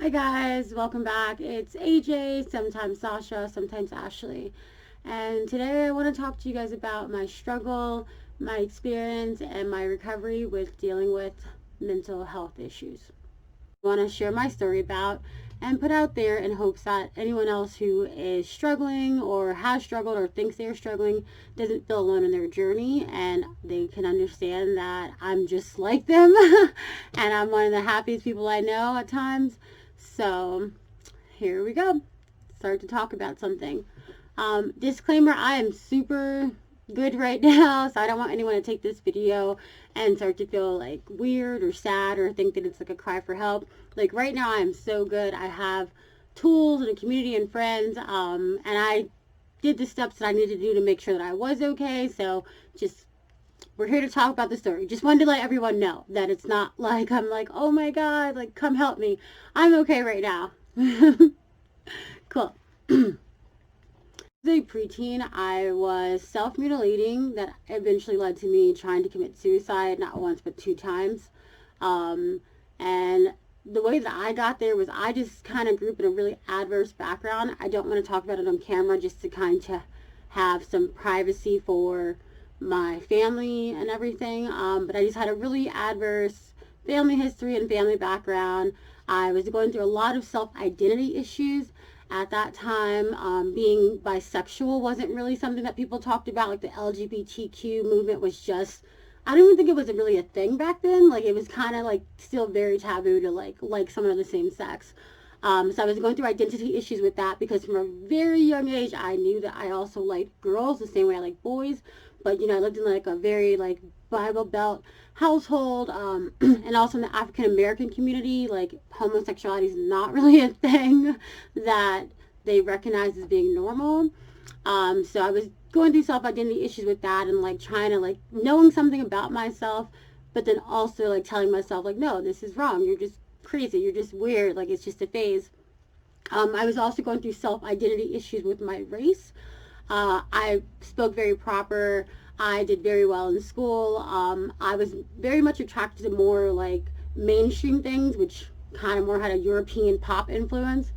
Hi guys, welcome back. It's AJ, sometimes Sasha, sometimes Ashley. And today I want to talk to you guys about my struggle, my experience, and my recovery with dealing with mental health issues. I want to share my story about and put out there in hopes that anyone else who is struggling or has struggled or thinks they're struggling doesn't feel alone in their journey and they can understand that I'm just like them and I'm one of the happiest people I know at times. So here we go. Start to talk about something. Disclaimer, I am super good right now, so I don't want anyone to take this video and start to feel like weird or sad or think that it's like a cry for help. Like right now I am so good. I have tools and a community and friends, and I did the steps that I needed to do to make sure that I was okay. So just we're here to talk about the story. Just wanted to let everyone know that it's not like I'm like, oh my god, like come help me. I'm okay right now. Cool. As a preteen, I was self-mutilating. That eventually led to me trying to commit suicide, not once but two times. And the way that I got there was I just kind of grew up in a really adverse background. I don't want to talk about it on camera just to kind of have some privacy for my family and everything. But I just had a really adverse family history and family background. I was going through a lot of self-identity issues at that time. Being bisexual wasn't really something that people talked about. Like the LGBTQ movement was just, I don't even think it was really a thing back then. Like it was kind of like still very taboo to like someone of the same sex. So I was going through identity issues with that because from a very young age I knew that I also liked girls the same way I like boys. But I lived in like a very like Bible Belt household, and also in the African American community, like homosexuality is not really a thing that they recognize as being normal. So I was going through self-identity issues with that and like trying to like knowing something about myself, but then also like telling myself like, no, this is wrong. You're just crazy. You're just weird. Like it's just a phase. I was also going through self-identity issues with my race. I spoke very proper. I did very well in school. I was very much attracted to more like mainstream things, which kind of more had a European pop influence.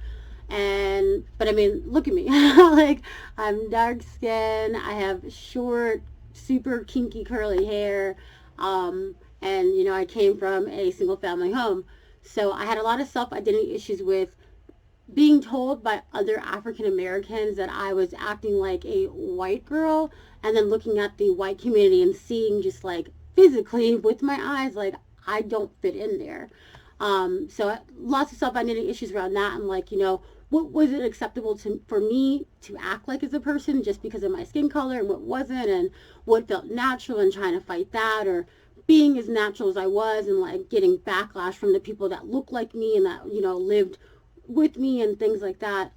But I mean, look at me. Like, I'm dark skinned. I have short, super kinky curly hair. And, I came from a single family home. So I had a lot of self identity issues with being told by other African Americans that I was acting like a white girl, and then looking at the white community and seeing just like physically with my eyes, like I don't fit in there. So lots of self-identity issues around that, and like, what was it acceptable for me to act like as a person just because of my skin color, and what wasn't, and what felt natural, and trying to fight that, or being as natural as I was, and like getting backlash from the people that looked like me and that, lived with me and things like that.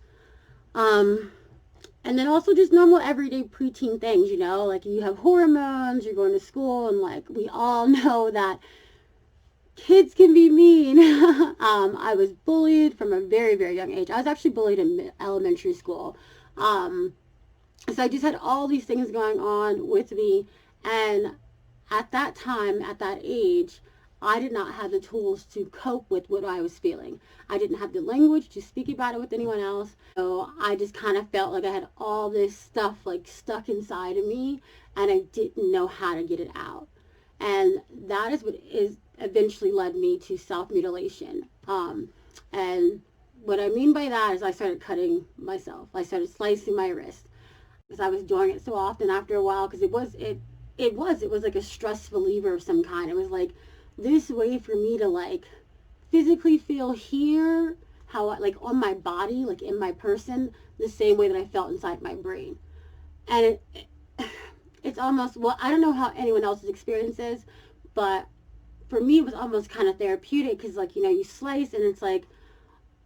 And then also just normal everyday preteen things, like you have hormones, you're going to school, and like we all know that kids can be mean. I was bullied from a very, very young age. I was actually bullied in elementary school. So I just had all these things going on with me. And at that time, at that age, I did not have the tools to cope with what I was feeling. I didn't have the language to speak about it with anyone else. So I just kind of felt like I had all this stuff like stuck inside of me and I didn't know how to get it out. And that is what is eventually led me to self-mutilation. And what I mean by that is I started cutting myself. I started slicing my wrist because I was doing it so often after a while, because it was like a stress reliever of some kind. It was like this way for me to like physically feel here, how like on my body, like in my person, the same way that I felt inside my brain. And it's almost, well, I don't know how anyone else's experience is, but for me it was almost kind of therapeutic, because like, you slice and it's like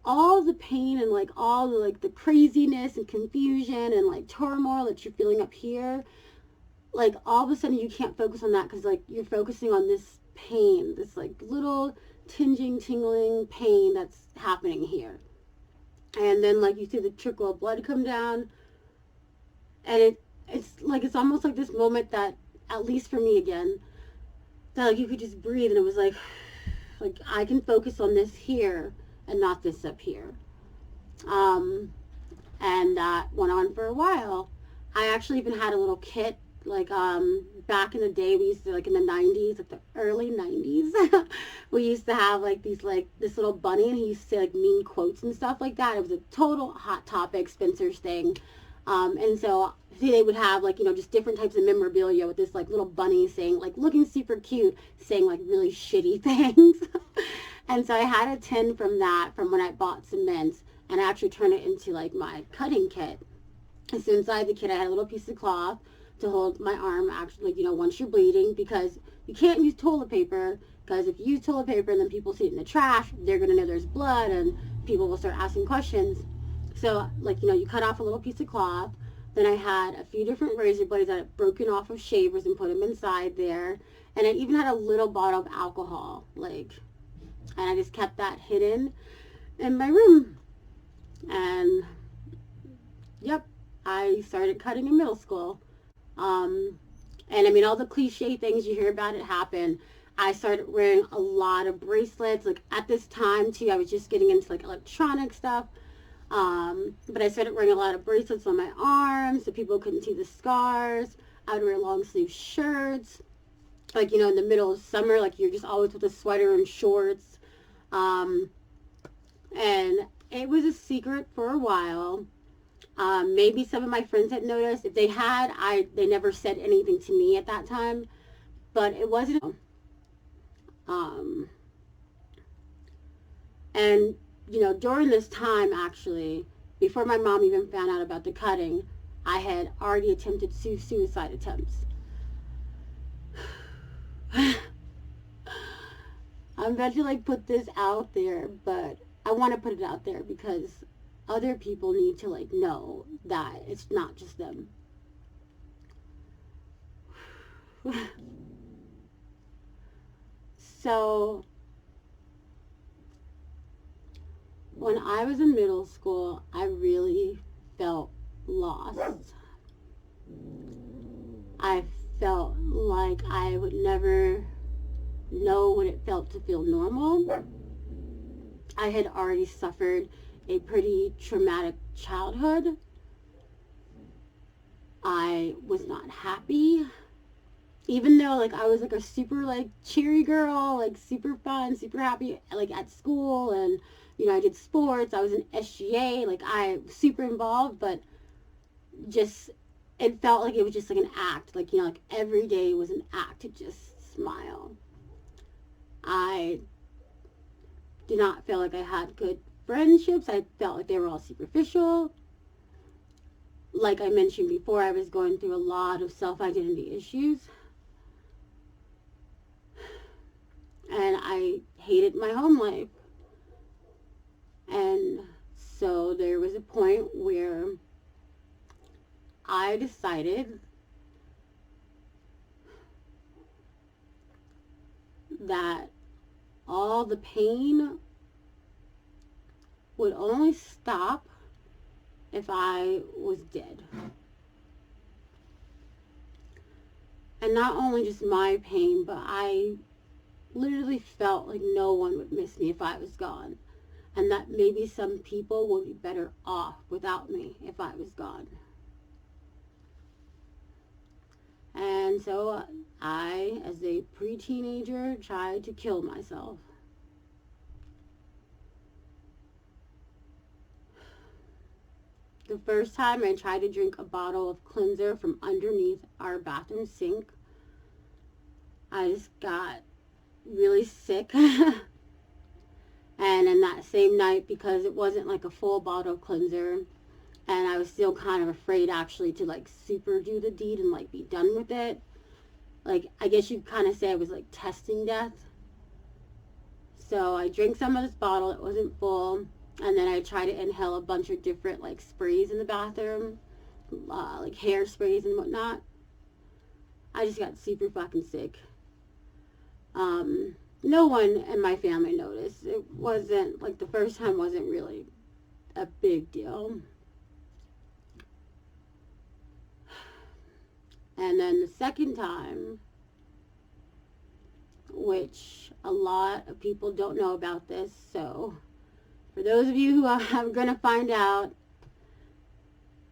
all the pain and like all the like the craziness and confusion and like turmoil that you're feeling up here, like all of a sudden you can't focus on that because like you're focusing on this pain, this like little tingling pain that's happening here. And then like you see the trickle of blood come down, and it's almost like this moment that, at least for me again, that like you could just breathe, and it was like I can focus on this here, and not this up here. And that went on for a while. I actually even had a little kit, like back in the day. We used to, like in the 90s, like the early 90s, we used to have like these, like this little bunny, and he used to say like mean quotes and stuff like that. It was a total Hot Topic Spencer's thing. And so see, they would have like, just different types of memorabilia with this like little bunny saying, like looking super cute, saying like really shitty things. And so I had a tin from that, from when I bought cement, and I actually turned it into like my cutting kit. And so inside the kit, I had a little piece of cloth to hold my arm, actually, once you're bleeding, because you can't use toilet paper, because if you use toilet paper and then people see it in the trash, they're going to know there's blood, and people will start asking questions. So, like, you cut off a little piece of cloth. Then I had a few different razor blades that I'd broken off of shavers and put them inside there. And I even had a little bottle of alcohol, like, and I just kept that hidden in my room. And, yep, I started cutting in middle school. And I mean, all the cliche things you hear about it happen. I started wearing a lot of bracelets. Like at this time too, I was just getting into like electronic stuff. But I started wearing a lot of bracelets on my arms so people couldn't see the scars. I would wear long sleeve shirts. Like, in the middle of summer, like you're just always with a sweater and shorts. And it was a secret for a while. Maybe some of my friends had noticed. If they had, they never said anything to me at that time. But it wasn't. And during this time, actually, before my mom even found out about the cutting, I had already attempted suicide attempts. I'm about to like put this out there, but I want to put it out there because other people need to like know that it's not just them. So when I was in middle school, I really felt lost. I felt like I would never know what it felt to feel normal. I had already suffered a pretty traumatic childhood. I was not happy. Even though like I was like a super like cheery girl, like super fun, super happy like at school, and I did sports, I was in SGA, like I was super involved, but just it felt like it was just like an act, like like every day was an act to just smile. I did not feel like I had good friendships. I felt like they were all superficial. Like I mentioned before, I was going through a lot of self-identity issues. And I hated my home life. And so there was a point where I decided that all the pain would only stop if I was dead. And not only just my pain, but I literally felt like no one would miss me if I was gone. And that maybe some people would be better off without me if I was gone. And so I, as a pre-teenager, tried to kill myself. The first time I tried to drink a bottle of cleanser from underneath our bathroom sink, I just got really sick. And in that same night, because it wasn't like a full bottle of cleanser, and I was still kind of afraid actually to like super do the deed and like be done with it. Like, I guess you'd kind of say I was like testing death. So I drank some of this bottle, it wasn't full, and then I tried to inhale a bunch of different like sprays in the bathroom, like hair sprays and whatnot. I just got super fucking sick. No one in my family noticed. It wasn't, like, the first time wasn't really a big deal. And then the second time, which a lot of people don't know about this, so For those of you who are going to find out,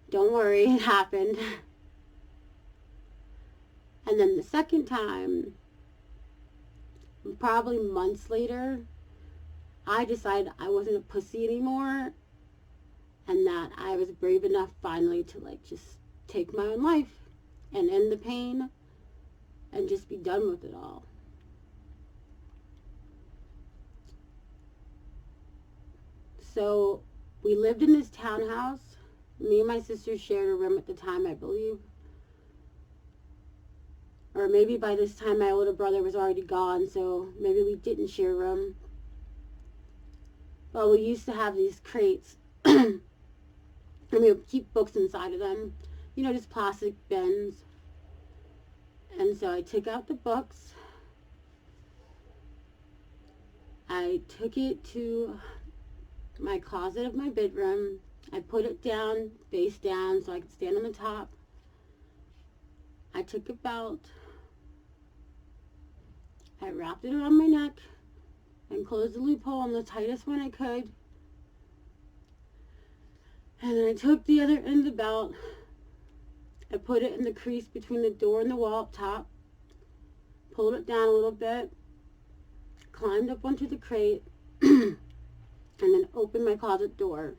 don't worry, it happened. And then the second time, probably months later, I decided I wasn't a pussy anymore, and that I was brave enough finally to like just take my own life and end the pain and just be done with it all. So we lived in this townhouse. Me and my sister shared a room at the time, I believe. Or maybe by this time my older brother was already gone, so maybe we didn't share a room. Well, we used to have these crates, and we would keep books inside of them. You know, just plastic bins. And so I took out the books. I took it to my closet of my bedroom. I put it down, face down, so I could stand on the top. I took a belt. I wrapped it around my neck and closed the loophole on the tightest one I could. And then I took the other end of the belt. I put it in the crease between the door and the wall up top. Pulled it down a little bit. Climbed up onto the crate. And then opened my closet door.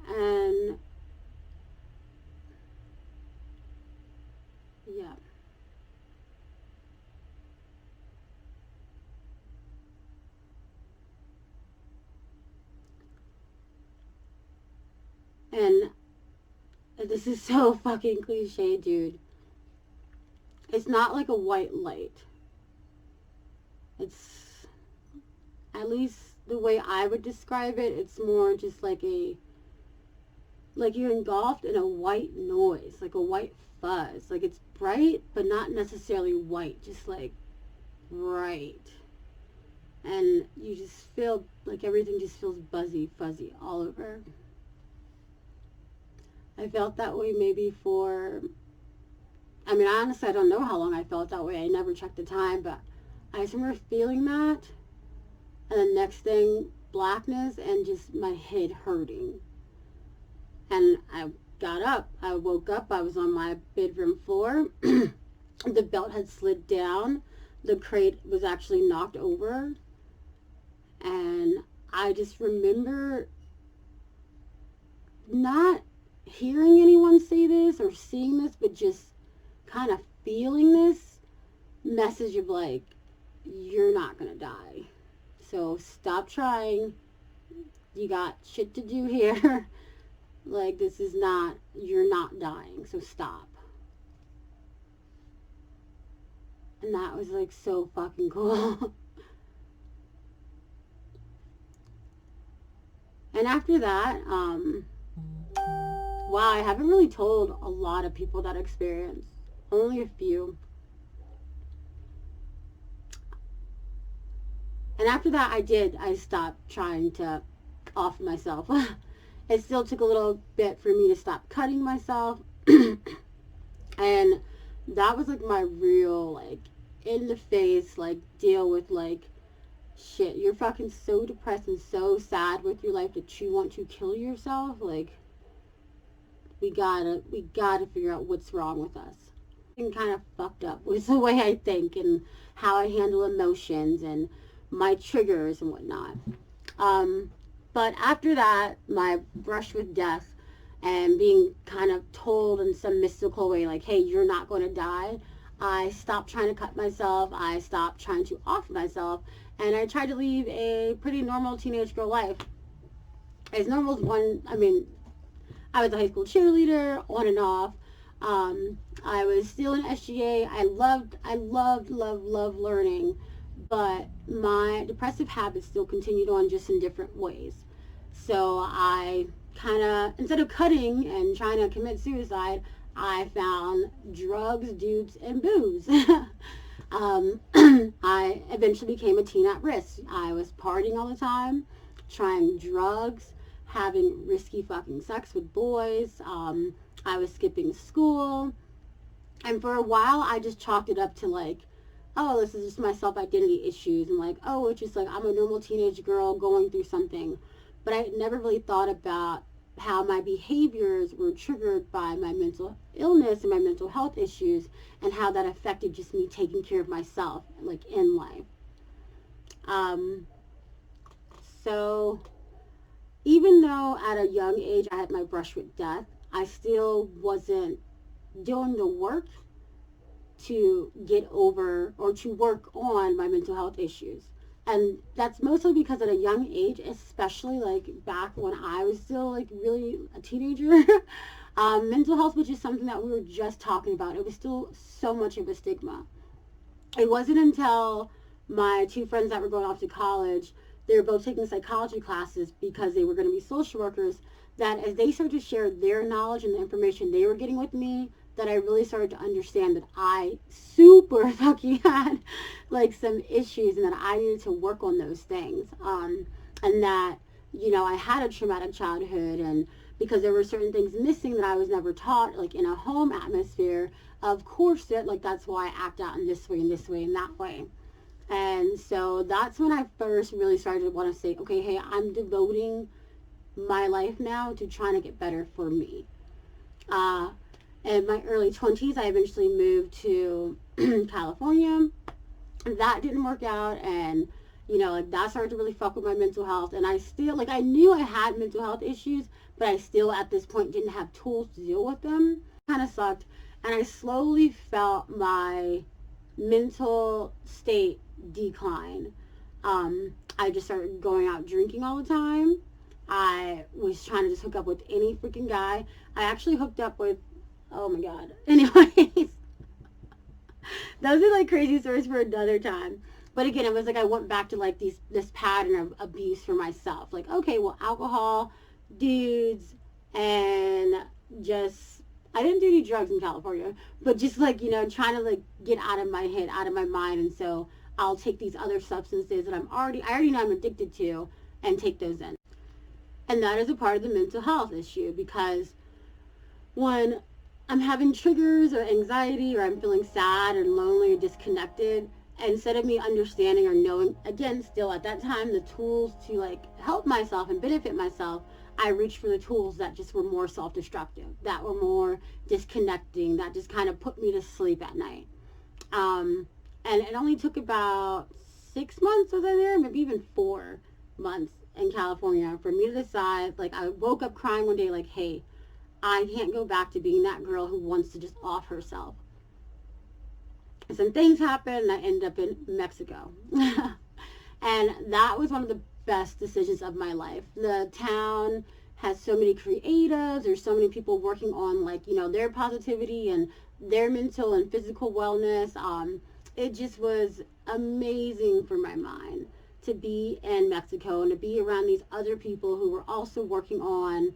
And yeah. And this is so fucking cliche, dude. It's not like a white light. It's, at least the way I would describe it, it's more just like you're engulfed in a white noise, like a white fuzz. Like it's bright, but not necessarily white, just like bright. And you just feel like everything just feels buzzy, fuzzy all over. I felt that way maybe for, I mean, honestly, I don't know how long I felt that way. I never checked the time, but I just remember feeling that. And the next thing, blackness and just my head hurting. And I got up. I woke up. I was on my bedroom floor. The belt had slid down. The crate was actually knocked over. And I just remember not hearing anyone say this or seeing this, but just kind of feeling this message of like, you're not gonna die. So stop trying. You got shit to do here. Like, this is not, you're not dying, so stop. And that was like so fucking cool. And after that, wow, I haven't really told a lot of people that experience. Only a few. And after that, I stopped trying to off myself. It still took a little bit for me to stop cutting myself. And that was like my real, like, in the face, like, deal with, like, shit, you're fucking so depressed and so sad with your life that you want to kill yourself. Like, we gotta figure out what's wrong with us. And kind of fucked up with the way I think and how I handle emotions and my triggers and whatnot. But after that, my brush with death and being kind of told in some mystical way, like, hey, you're not going to die, I stopped trying to cut myself. I stopped trying to off myself. And I tried to lead a pretty normal teenage girl life. As normal as one, I mean, I was a high school cheerleader, on and off. I was still in SGA. I loved learning. But my depressive habits still continued on, just in different ways. So I kind of, instead of cutting and trying to commit suicide, I found drugs, dudes, and booze. I eventually became a teen at risk. I was partying all the time, trying drugs, having risky fucking sex with boys. I was skipping school. And for a while, I just chalked it up to, like, oh, this is just my self-identity issues, and like, oh, it's just like I'm a normal teenage girl going through something. But I never really thought about how my behaviors were triggered by my mental illness and my mental health issues, and how that affected just me taking care of myself, like, in life. Um, so even though at a young age I had my brush with death, I still wasn't doing the work to get over or to work on my mental health issues. And that's mostly because at a young age, especially like back when I was still like really a teenager, mental health was just something that we were just talking about. It was still so much of a stigma. It wasn't until my two friends that were going off to college, they were both taking psychology classes because they were going to be social workers, that as they started to share their knowledge and the information they were getting with me, that I really started to understand that I super fucking had like some issues, and that I needed to work on those things. And that, I had a traumatic childhood, and because there were certain things missing that I was never taught, like in a home atmosphere, of course that's why I act out in this way and this way and that way. And so that's when I first really started to want to say, okay, hey, I'm devoting my life now to trying to get better for me. In my early 20s, I eventually moved to California. That didn't work out, and that started to really fuck with my mental health. And I still, I knew I had mental health issues, but I still at this point didn't have tools to deal with them. Kind of sucked, and I slowly felt my mental state decline. I just started going out drinking all the time. I was trying to just hook up with any freaking guy. I actually hooked up with, oh my god. Anyways, those are like crazy stories for another time. But again, it was like I went back to like this pattern of abuse for myself. Like, okay, well, alcohol, dudes, and just, I didn't do any drugs in California, but just like, trying to like get out of my head, out of my mind. And so I'll take these other substances that I already know I'm addicted to, and take those in. And that is a part of the mental health issue, because when I'm having triggers or anxiety, or I'm feeling sad or lonely or disconnected, instead of me understanding or knowing, again, still at that time, the tools to like help myself and benefit myself, I reached for the tools that just were more self-destructive, that were more disconnecting, that just kind of put me to sleep at night. And it only took about 6 months, was I there? Maybe even 4 months in California for me to decide, like, I woke up crying one day like, hey, I can't go back to being that girl who wants to just off herself. Some things happened, and I ended up in Mexico. And that was one of the best decisions of my life. The town has so many creatives. There's so many people working on, like, their positivity and their mental and physical wellness. It just was amazing for my mind to be in Mexico and to be around these other people who were also working on,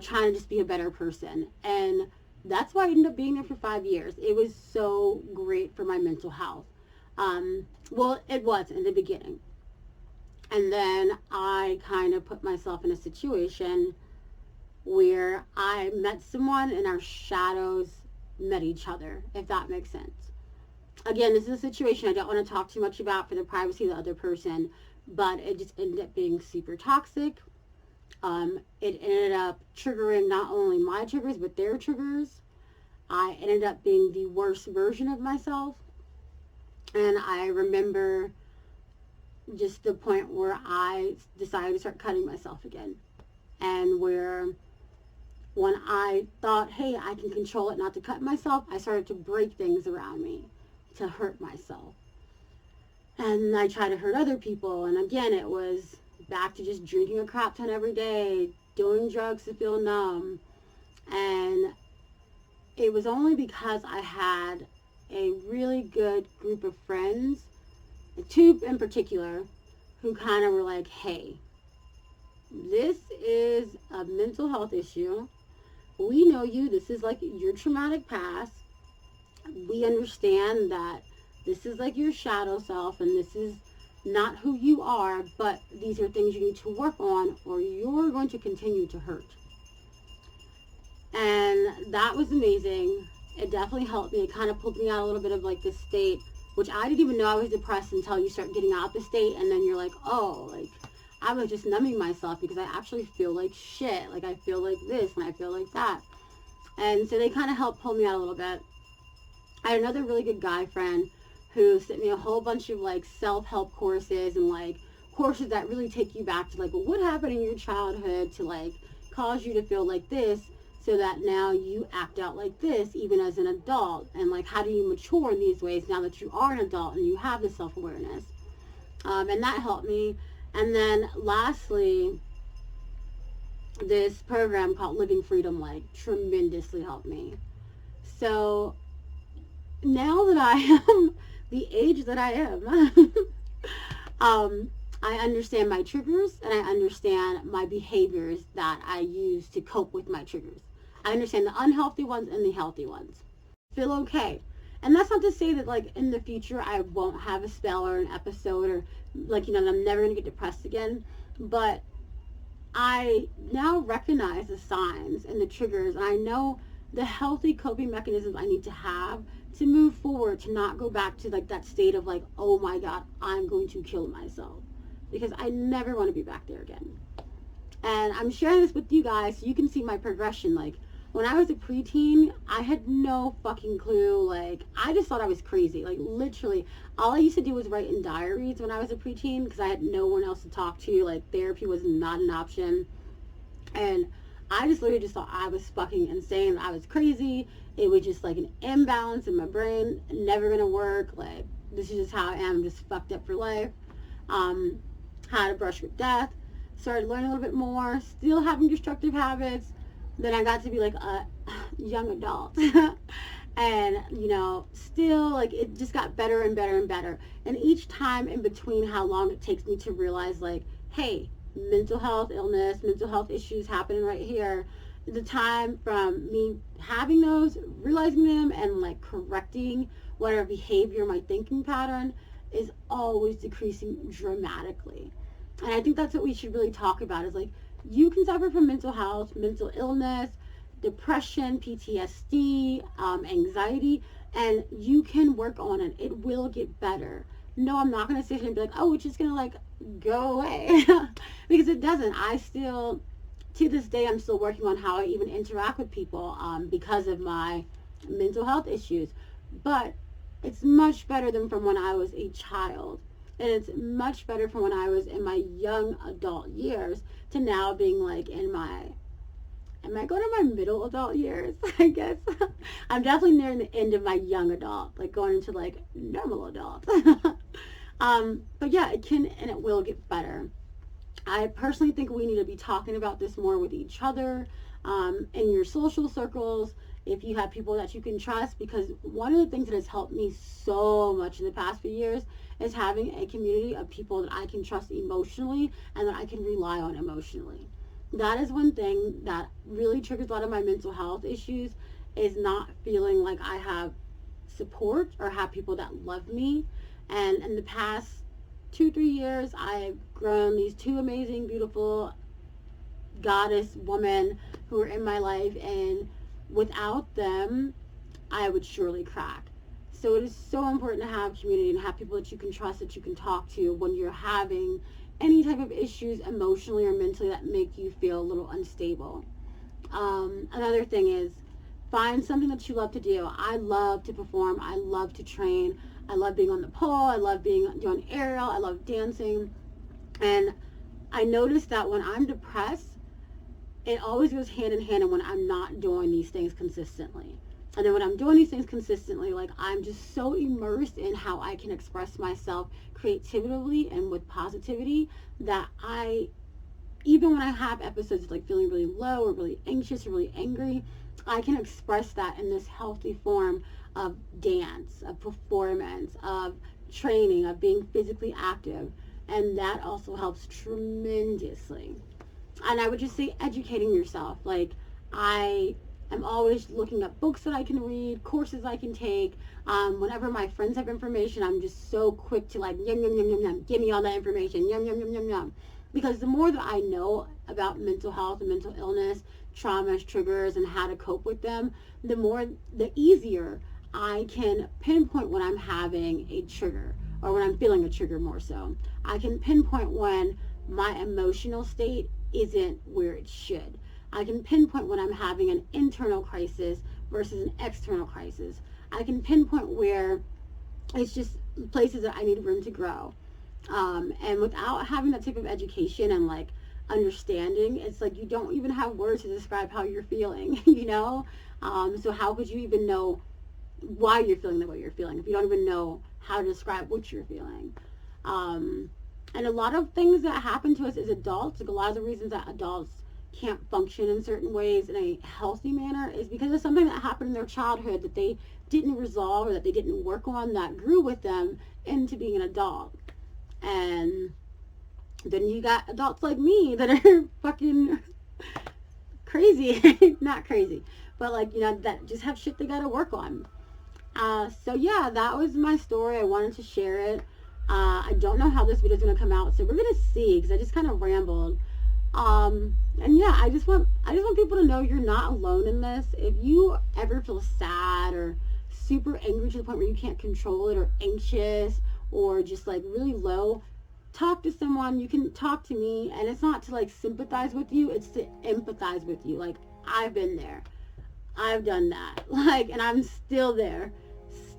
trying to just be a better person. And that's why I ended up being there for 5 years. It was so great for my mental health. Well, it was in the beginning. And then I kind of put myself in a situation where I met someone and our shadows met each other, if that makes sense. Again, this is a situation I don't want to talk too much about for the privacy of the other person, but it just ended up being super toxic. It ended up triggering not only my triggers, but their triggers. I ended up being the worst version of myself. And I remember just the point where I decided to start cutting myself again. And where when I thought, hey, I can control it not to cut myself, I started to break things around me to hurt myself. And I tried to hurt other people. And again, it was back to just drinking a crap ton every day, doing drugs to feel numb. And it was only because I had a really good group of friends, 2 in particular, who kind of were like, hey, this is a mental health issue. We know you. This is like your traumatic past. We understand that this is like your shadow self, and this is not who you are, but these are things you need to work on, or you're going to continue to hurt. And that was amazing. It definitely helped me. It kind of pulled me out a little bit of like this state which I didn't even know I was depressed until you start getting out the state, and then you're like, oh, like, I was just numbing myself because I actually feel like shit. Like, I feel like this and I feel like that. And so they kind of helped pull me out a little bit. I had another really good guy friend who sent me a whole bunch of like self-help courses and like courses that really take you back to like, well, what happened in your childhood to like cause you to feel like this, so that now you act out like this even as an adult, and like how do you mature in these ways now that you are an adult and you have the self-awareness. And that helped me. And then lastly, this program called Living Freedom like tremendously helped me. So now that I am the age that I am, I understand my triggers and I understand my behaviors that I use to cope with my triggers. I understand the unhealthy ones and the healthy ones. Feel okay. And that's not to say that like in the future I won't have a spell or an episode, or like, that I'm never going to get depressed again. But I now recognize the signs and the triggers, and I know the healthy coping mechanisms I need to have to move forward, to not go back to like that state of like, oh my God, I'm going to kill myself, because I never want to be back there again. And I'm sharing this with you guys so you can see my progression. Like, when I was a preteen, I had no fucking clue. Like, I just thought I was crazy. Like, literally, all I used to do was write in diaries when I was a preteen because I had no one else to talk to. Like, therapy was not an option. And I just literally just thought I was fucking insane. I was crazy. It was just like an imbalance in my brain. Never gonna work. Like, this is just how I am. Just fucked up for life. How to brush with death. Started learning a little bit more. Still having destructive habits. Then I got to be like a young adult. And, still like it just got better and better and better. And each time in between how long it takes me to realize like, hey, mental health illness, mental health issues happening right here. The time from me having those, realizing them, and like correcting whatever behavior, my thinking pattern, is always decreasing dramatically. And I think that's what we should really talk about, is like, you can suffer from mental health, mental illness, depression, PTSD, anxiety, and you can work on it. It will get better. No, I'm not going to sit here and be like, oh, it's just going to like go away. Because it doesn't. I still, to this day, I'm still working on how I even interact with people because of my mental health issues. But it's much better than from when I was a child. And it's much better from when I was in my young adult years to now being like in my, am I going to my middle adult years? I guess. I'm definitely nearing the end of my young adult, like going into like normal adult. But yeah, it can and it will get better. I personally think we need to be talking about this more with each other, in your social circles, if you have people that you can trust, because one of the things that has helped me so much in the past few years is having a community of people that I can trust emotionally and that I can rely on emotionally. That is one thing that really triggers a lot of my mental health issues, is not feeling like I have support or have people that love me. And in the past 2-3 years, I've grown these two amazing, beautiful goddess women who are in my life, and without them, I would surely crack. So it is so important to have community and have people that you can trust, that you can talk to when you're having any type of issues emotionally or mentally that make you feel a little unstable. Another thing is, find something that you love to do. I love to perform. I love to train. I love being on the pole. I love doing aerial. I love dancing. And I noticed that when I'm depressed, it always goes hand in hand when I'm not doing these things consistently. And then when I'm doing these things consistently, like, I'm just so immersed in how I can express myself creatively and with positivity that even when I have episodes of like feeling really low or really anxious or really angry, I can express that in this healthy form of dance, of performance, of training, of being physically active. And that also helps tremendously. And I would just say educating yourself. Like, I am always looking up books that I can read, courses I can take. Whenever my friends have information, I'm just so quick to like, yum, yum, yum, yum, yum, give me all that information, yum, yum, yum, yum, yum. Because the more that I know about mental health and mental illness, traumas, triggers, and how to cope with them, the easier I can pinpoint when I'm having a trigger, or when I'm feeling a trigger more so. I can pinpoint when my emotional state isn't where it should. I can pinpoint when I'm having an internal crisis versus an external crisis. I can pinpoint where it's just places that I need room to grow. And without having that type of education and like understanding, it's like you don't even have words to describe how you're feeling, you know? So how could you even know why you're feeling the way you're feeling if you don't even know how to describe what you're feeling? And a lot of things that happen to us as adults, like a lot of the reasons that adults can't function in certain ways in a healthy manner is because of something that happened in their childhood that they didn't resolve or that they didn't work on that grew with them into being an adult. And then you got adults like me that are fucking crazy. Not crazy, but like, you know, that just have shit they gotta work on. So yeah, that was my story. I wanted to share it. I don't know how this video is going to come out, so we're going to see, because I just kind of rambled. And yeah, I just want people to know you're not alone in this. If you ever feel sad or super angry to the point where you can't control it, or anxious, or just like really low, talk to someone. You can talk to me, and it's not to like sympathize with you, it's to empathize with you. Like, I've been there. I've done that. Like, and I'm still there.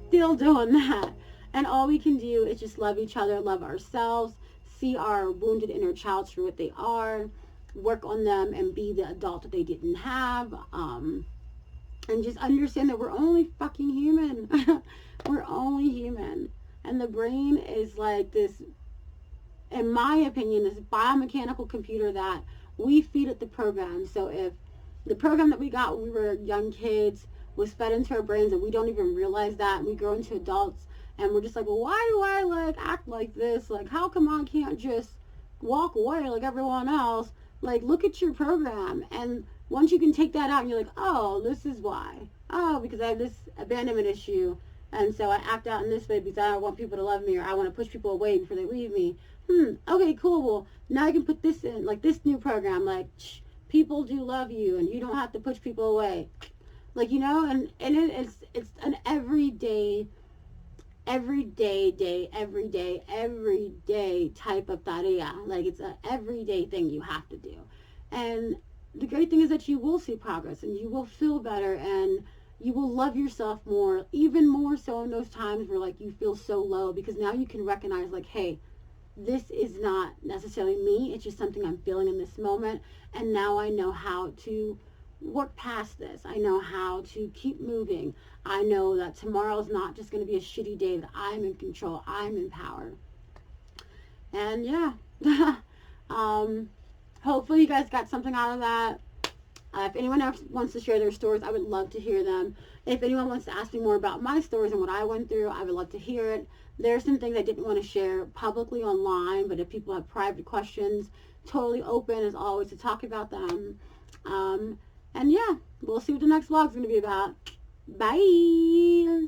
Still doing that. And all we can do is just love each other, love ourselves, see our wounded inner child for what they are, work on them, and be the adult that they didn't have. And just understand that we're only fucking human. We're only human. And the brain is like this, in my opinion, this biomechanical computer that we feed it the program. So if the program that we got when we were young kids was fed into our brains and we don't even realize that, and we grow into adults and we're just like, well, why do I like act like this? Like, how come I can't just walk away like everyone else? Like, look at your program. And once you can take that out and you're like, oh, this is why. Oh, because I have this abandonment issue, and so I act out in this way because I don't want people to love me, or I want to push people away before they leave me. Okay, cool. Well, now I can put this in, like this new program, like, people do love you and you don't have to push people away. Like, you know, and it's an everyday type of tarea. Like, it's an everyday thing you have to do. And the great thing is that you will see progress, and you will feel better, and you will love yourself more, even more so in those times where like you feel so low, because now you can recognize like, hey, this is not necessarily me, it's just something I'm feeling in this moment, and now I know how to work past this. I know how to keep moving. I know that tomorrow's not just going to be a shitty day, that I'm in control, I'm in power. And yeah, hopefully you guys got something out of that. If anyone else wants to share their stories, I would love to hear them. If anyone wants to ask me more about my stories and what I went through, I would love to hear it. There's some things I didn't want to share publicly online, but if people have private questions, totally open as always to talk about them. And yeah, we'll see what the next vlog is going to be about. Bye!